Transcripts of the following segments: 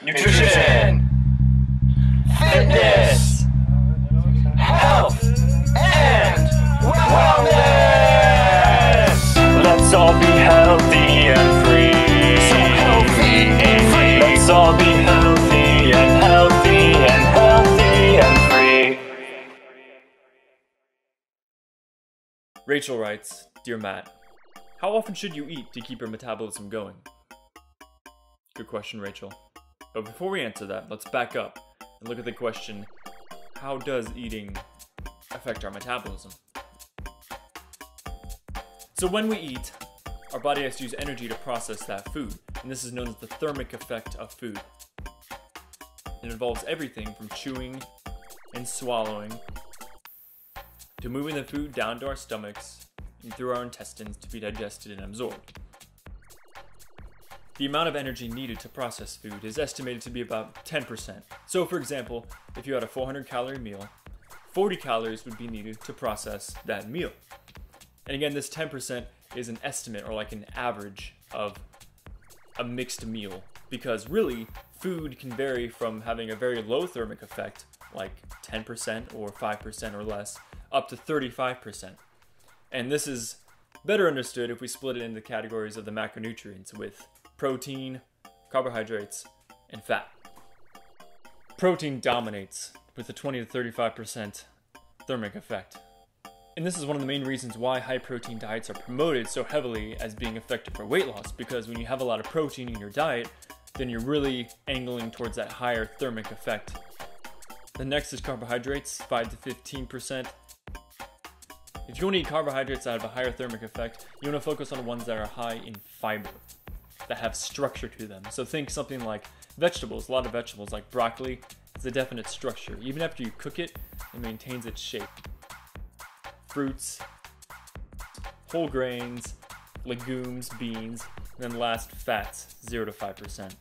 nutrition, fitness, health, and wellness. Let's all be healthy and free. So healthy and free. Let's all be healthy and healthy and healthy and free. Rachel writes, "Dear Matt, how often should you eat to keep your metabolism going?" Good question, Rachel. But before we answer that, let's back up and look at the question, how does eating affect our metabolism? So when we eat, our body has to use energy to process that food, and this is known as the thermic effect of food. It involves everything from chewing and swallowing to moving the food down to our stomachs and through our intestines to be digested and absorbed. The amount of energy needed to process food is estimated to be about 10%. So for example, if you had a 400 calorie meal, 40 calories would be needed to process that meal. And again, this 10% is an estimate or like an average of a mixed meal, because really food can vary from having a very low thermic effect, like 10% or 5% or less, up to 35%. And this is better understood if we split it into categories of the macronutrients with protein, carbohydrates, and fat. Protein dominates with a 20 to 35% thermic effect. And this is one of the main reasons why high protein diets are promoted so heavily as being effective for weight loss, because when you have a lot of protein in your diet, then you're really angling towards that higher thermic effect. The next is carbohydrates, 5 to 15%. If you want to eat carbohydrates that have a higher thermic effect, you want to focus on the ones that are high in fiber, that have structure to them. So think something like vegetables. A lot of vegetables like broccoli has a definite structure. Even after you cook it, it maintains its shape. Fruits, whole grains, legumes, beans, and then last fats, 0 to 5%.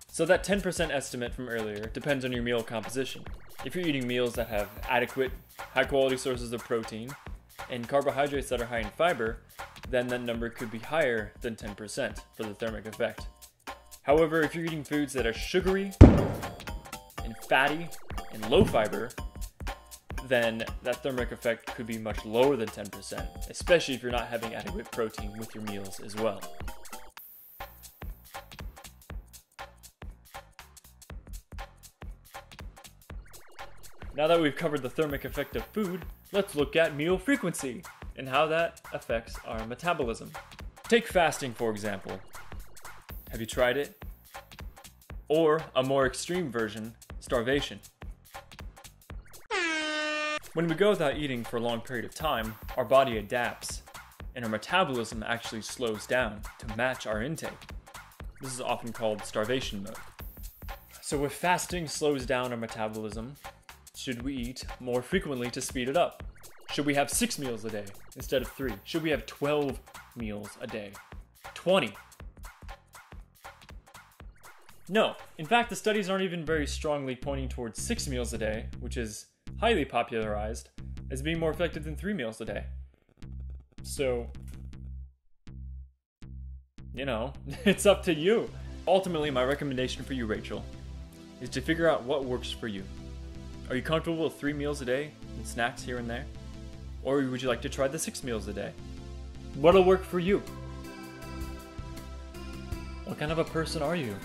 So that 10% estimate from earlier depends on your meal composition. If you're eating meals that have adequate, high-quality sources of protein and carbohydrates that are high in fiber, then that number could be higher than 10% for the thermic effect. However, if you're eating foods that are sugary and fatty and low fiber, then that thermic effect could be much lower than 10%, especially if you're not having adequate protein with your meals as well. Now that we've covered the thermic effect of food, let's look at meal frequency and how that affects our metabolism. Take fasting, for example. Have you tried it? Or a more extreme version, starvation. When we go without eating for a long period of time, our body adapts, and our metabolism actually slows down to match our intake. This is often called starvation mode. So if fasting slows down our metabolism, should we eat more frequently to speed it up? Should we have 6 meals a day instead of 3? Should we have 12 meals a day? 20? No. In fact, the studies aren't even very strongly pointing towards 6 meals a day, which is highly popularized, as being more effective than 3 meals a day. So, it's up to you. Ultimately, my recommendation for you, Rachel, is to figure out what works for you. Are you comfortable with 3 meals a day and snacks here and there? Or would you like to try the 6 meals a day? What'll work for you? What kind of a person are you?